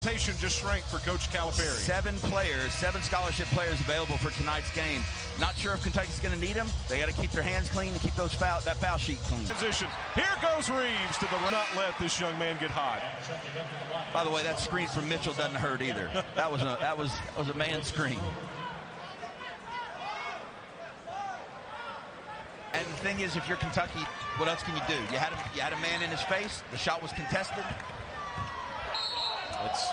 Just shrank for Coach Calipari. 7 players, 7 scholarship players available for tonight's game. Not sure if Kentucky's going to need them. They got to keep their hands clean and keep that foul sheet clean. Position. Here goes Reeves to the run. Not let this young man get hot. By the way, that screen from Mitchell doesn't hurt either. That was a man screen. And the thing is, if you're Kentucky, what else can you do? You had a man in his face. The shot was contested. That's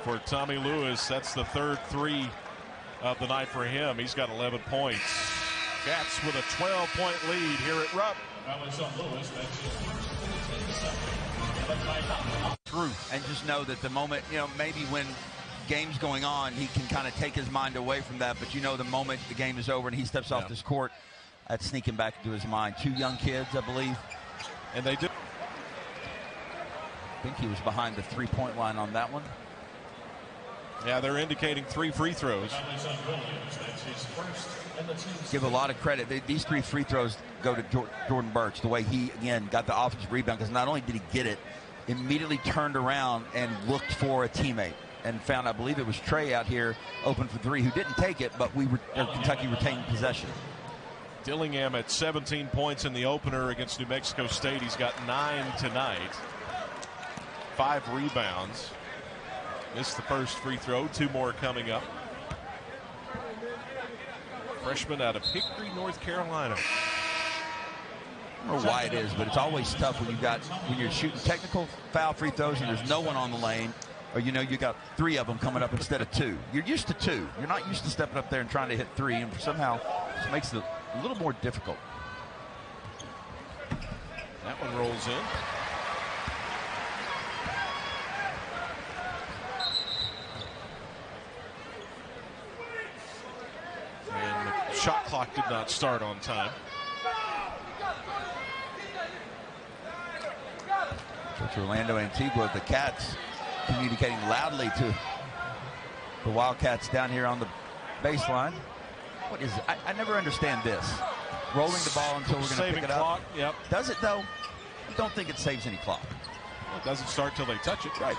for Tommy Lewis. That's the third 3 of the night for him. He's got 11 points. Cats with a 12-point lead here at Rupp. And just know that the moment, maybe when game's going on, he can kind of take his mind away from that. But the moment the game is over and he steps off this court, that's sneaking back into his mind. 2 young kids, I believe. And they do. I think he was behind the 3-point line on that one. Yeah, they're indicating 3 free throws. Give a lot of credit. These 3 free throws go to Jordan Burch, the way he, again, got the offensive rebound, because not only did he get it, immediately turned around and looked for a teammate and found, I believe it was Trey out here, open for 3, who didn't take it, but Kentucky retained possession. Dillingham at 17 points in the opener against New Mexico State. He's got 9 tonight. 5 rebounds. Missed the first free throw. 2 more coming up. Freshman out of Hickory, North Carolina. I don't know why it is, but it's always tough when you're shooting technical foul free throws and there's no one on the lane, or you got 3 of them coming up instead of 2. You're used to 2. You're not used to stepping up there and trying to hit 3, and somehow it makes it a little more difficult. That one rolls in. And the shot clock did not start on time. Coach Orlando Antigua, the Cats communicating loudly to the Wildcats down here on the baseline. What is it? I never understand this. Rolling the ball until we're going to pick it clock, up. Yep. Does it, though? I don't think it saves any clock. Well, it doesn't start till they touch it. Right.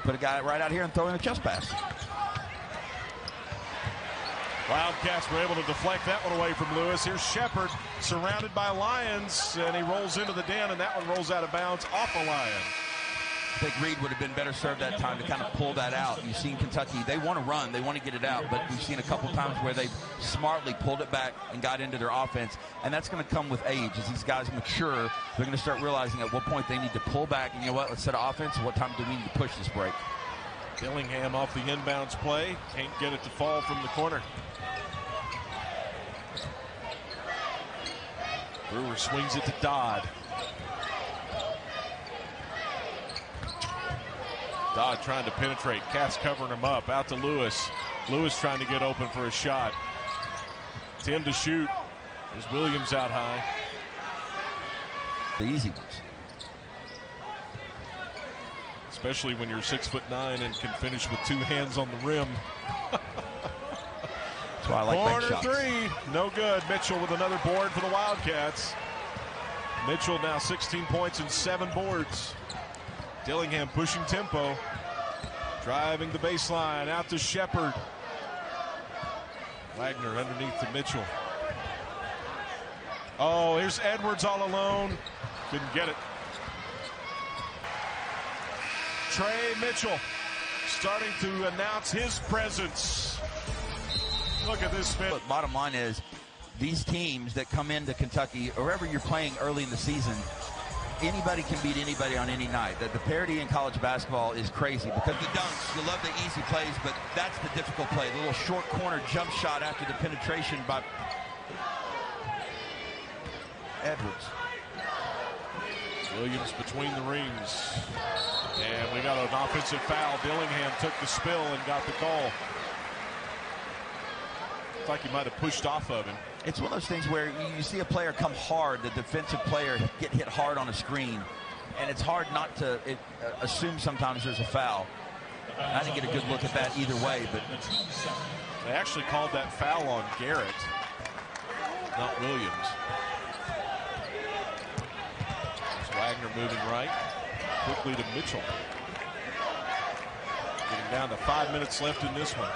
Put a guy right out here and throw him a chest pass. Wildcats were able to deflect that one away from Lewis. Here's Shepard surrounded by Lions, and he rolls into the den, and that one rolls out of bounds off a Lion. I think Reed would have been better served that time to kind of pull that out. You've seen Kentucky, they want to run, they want to get it out, but we've seen a couple times where they smartly pulled it back and got into their offense, and that's going to come with age. As these guys mature, they're going to start realizing at what point they need to pull back, and let's set an offense, and what time do we need to push this break. Dillingham off the inbounds play, can't get it to fall from the corner. Brewer swings it to Dodd. Dodd trying to penetrate. Cats covering him up. Out to Lewis. Lewis trying to get open for a shot. Tim to shoot. There's Williams out high. The easy ones. Especially when you're 6'9" and can finish with 2 hands on the rim. That's why I like Corner bank shots. 3. No good. Mitchell with another board for the Wildcats. Mitchell now 16 points and 7 boards. Dillingham pushing tempo. Driving the baseline out to Shepard. Wagner underneath to Mitchell. Oh, here's Edwards all alone. Couldn't get it. Trey Mitchell starting to announce his presence. Look at this spin. But bottom line is, these teams that come into Kentucky, or wherever you're playing early in the season, anybody can beat anybody on any night. The parity in college basketball is crazy because the dunks, you love the easy plays, but that's the difficult play. The little short corner jump shot after the penetration by Edwards. Williams between the rings. And we got an offensive foul. Dillingham took the spill and got the call. It's like he might have pushed off of him. It's one of those things where you see a player come hard, the defensive player get hit hard on a screen, and it's hard not to assume sometimes there's a foul. I didn't get a good look at that either way, but they actually called that foul on Garrett, not Williams. There's Wagner moving right, quickly to Mitchell. Getting Down to 5 minutes left in this one.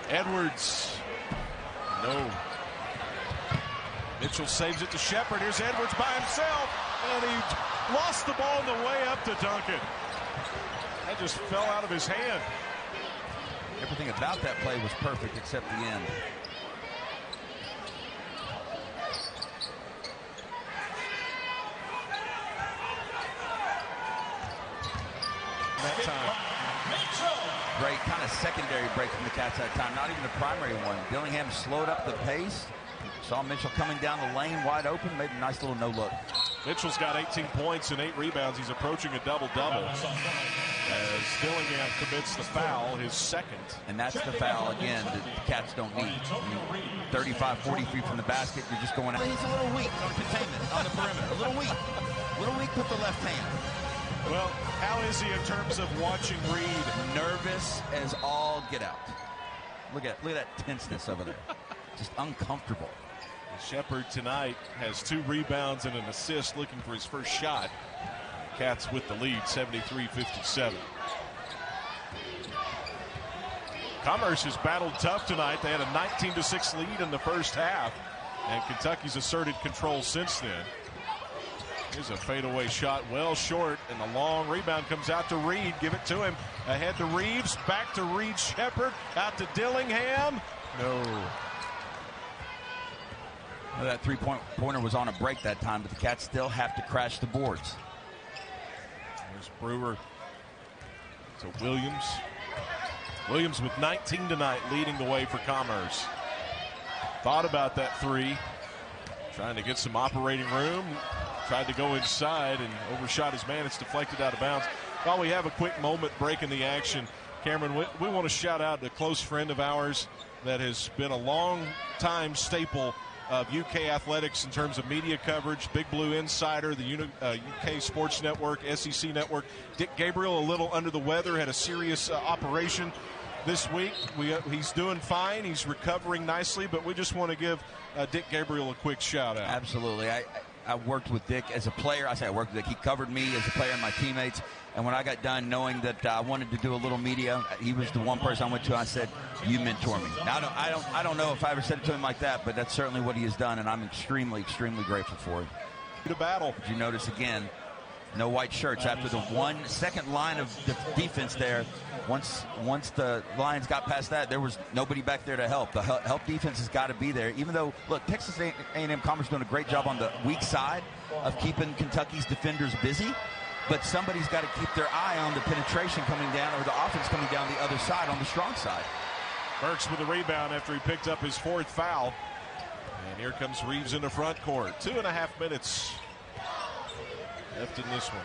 Edwards. No. Mitchell saves it to Shepard. Here's Edwards by himself. And he lost the ball on the way up to Duncan. That just fell out of his hand. Everything about that play was perfect except the end. That time. Great kind of secondary break from the Cats that time, not even the primary one. Dillingham slowed up the pace. Saw Mitchell coming down the lane wide open, made a nice little no-look. Mitchell's got 18 points and 8 rebounds. He's approaching a double-double as Dillingham commits the foul, his second. And that's the foul, again, that the Cats don't need. 35-40 feet from the basket, you're just going out. He's a little weak on containment on the perimeter. A little weak. A little weak with the left hand. Well, how is he in terms of watching Reed? Nervous as all get out. Look at that tenseness over there. Just uncomfortable. Shepard tonight has 2 rebounds and an assist, looking for his first shot. Cats with the lead, 73-57. Commerce has battled tough tonight. They had a 19-6 lead in the first half, and Kentucky's asserted control since then. Here's a fadeaway shot, well short, and the long rebound comes out to Reed. Give it to him. Ahead to Reeves, back to Reed. Shepard, out to Dillingham. No. Well, that three-pointer was on a break that time, but the Cats still have to crash the boards. There's Brewer to Williams. Williams with 19 tonight, leading the way for Commerce. Thought about that 3, trying to get some operating room. Tried to go inside and overshot his man. It's deflected out of bounds. While we have a quick moment breaking the action, Cameron, we want to shout out a close friend of ours that has been a long-time staple of UK athletics in terms of media coverage. Big Blue Insider, the UK Sports Network, SEC Network. Dick Gabriel, a little under the weather, had a serious operation this week. He's doing fine. He's recovering nicely, but we just want to give Dick Gabriel a quick shout out. Absolutely. I worked with Dick as a player. I say I worked with Dick. He covered me as a player and my teammates. And when I got done knowing that I wanted to do a little media, he was the one person I went to. And I said, "You mentor me." Now I don't know if I ever said it to him like that, but that's certainly what he has done, and I'm extremely, extremely grateful for it. To battle. Did you notice again? No white shirts after the second line of defense there. Once the Lions got past that, there was nobody back there to help. The help defense has got to be there. Even though, look, Texas A&M Commerce doing a great job on the weak side of keeping Kentucky's defenders busy, but somebody's got to keep their eye on the penetration coming down or the offense coming down the other side on the strong side. Burks with a rebound after he picked up his 4th foul. And here comes Reeves in the front court. 2.5 minutes left in this one.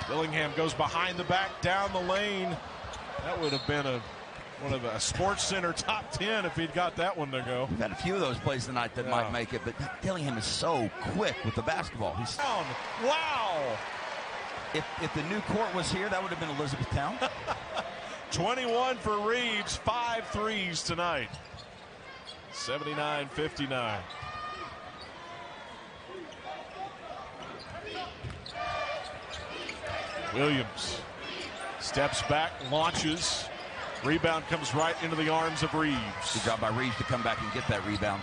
Dillingham goes behind the back, down the lane. That would have been one of a Sports Center top 10 if he'd got that one to go. We've had a few of those plays tonight that might make it, but Dillingham is so quick with the basketball. He's down. Wow. If the new court was here, that would have been Elizabethtown. 21 for Reeves, 5 threes tonight. 79-59. Williams steps back, launches. Rebound comes right into the arms of Reeves. Good job by Reeves to come back and get that rebound.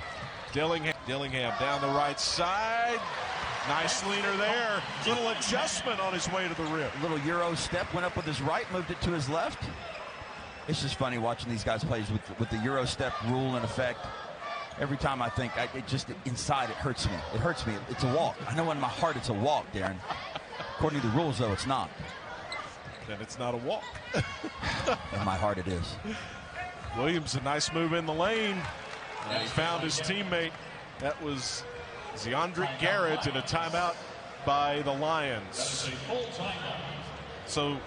Dillingham down the right side. Nice leaner there. Little adjustment on his way to the rim. A little Euro step, went up with his right, moved it to his left. It's just funny watching these guys play with the Euro step rule in effect. Every time I think, inside it hurts me. It hurts me. It's a walk. I know in my heart it's a walk, Darren. According to the rules, though, it's not. Then it's not a walk. In my heart, it is. Williams, a nice move in the lane. And he found his teammate. That was Zeandrick Garrett in a timeout by the Lions. So,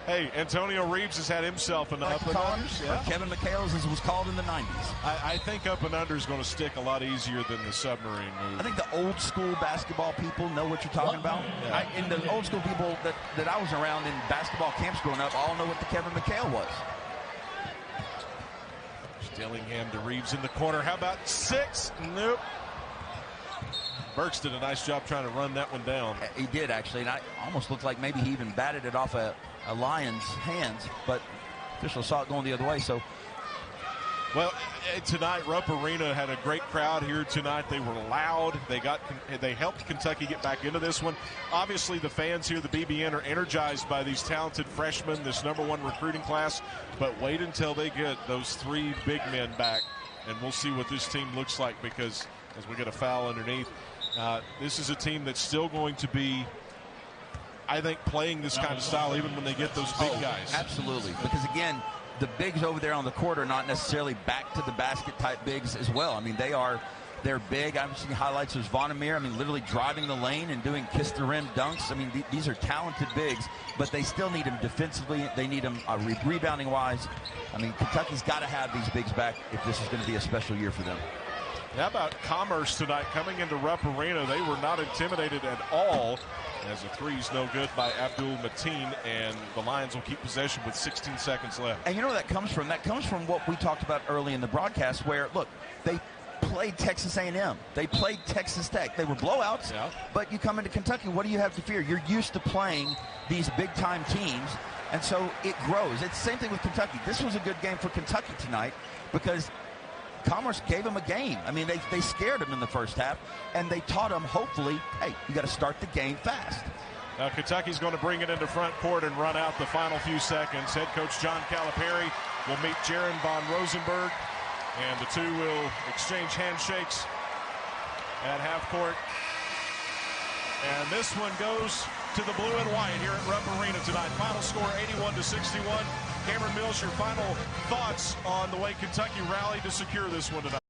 hey, Antonio Reeves has had himself an up and unders. Yeah. Kevin McHale's, as it was called in the 90s. I think up and under is going to stick a lot easier than the submarine move. I think the old school basketball people know what you're talking about. Yeah. And the old school people that I was around in basketball camps growing up all know what the Kevin McHale was. Dillingham to Reeves in the corner. How about 6? Nope. Burks did a nice job trying to run that one down. He did, actually, and I almost looked like maybe he even batted it off a Lion's hands, but official saw it going the other way. So, well, tonight Rupp Arena had a great crowd here tonight. They were loud. They helped Kentucky get back into this one. Obviously, the fans here, the BBN, are energized by these talented freshmen, this #1 recruiting class. But wait until they get those 3 big men back, and we'll see what this team looks like, because as we get a foul underneath, this is a team that's still going to be, I think, playing this kind of style even when they get those big guys. Absolutely, because again, the bigs over there on the court are not necessarily back to the basket type bigs as well. I mean, they're big. I've seen highlights of Zvonimir, literally driving the lane and doing kiss the rim dunks. These are talented bigs, but they still need them defensively. They need them rebounding wise. Kentucky's got to have these bigs back if this is going to be a special year for them. How about Commerce tonight coming into Rupp Arena? They were not intimidated at all, as a three's no good by Abdul Mateen, and the Lions will keep possession with 16 seconds left. And you know where that comes from? That comes from what we talked about early in the broadcast, where, look, they played Texas A&M. They played Texas Tech. They were blowouts, yeah. But you come into Kentucky, what do you have to fear? You're used to playing these big-time teams, and so it grows. It's the same thing with Kentucky. This was a good game for Kentucky tonight because Commerce gave them a game. They scared them in the first half, and they taught them, hopefully, hey, you got to start the game fast. Now Kentucky's going to bring it into front court and run out the final few seconds. Head coach John Calipari will meet Jaron von Rosenberg, and the two will exchange handshakes at half court. And this one goes to the blue and white here at Rupp Arena tonight. Final score 81-61. Cameron Mills, your final thoughts on the way Kentucky rallied to secure this one tonight?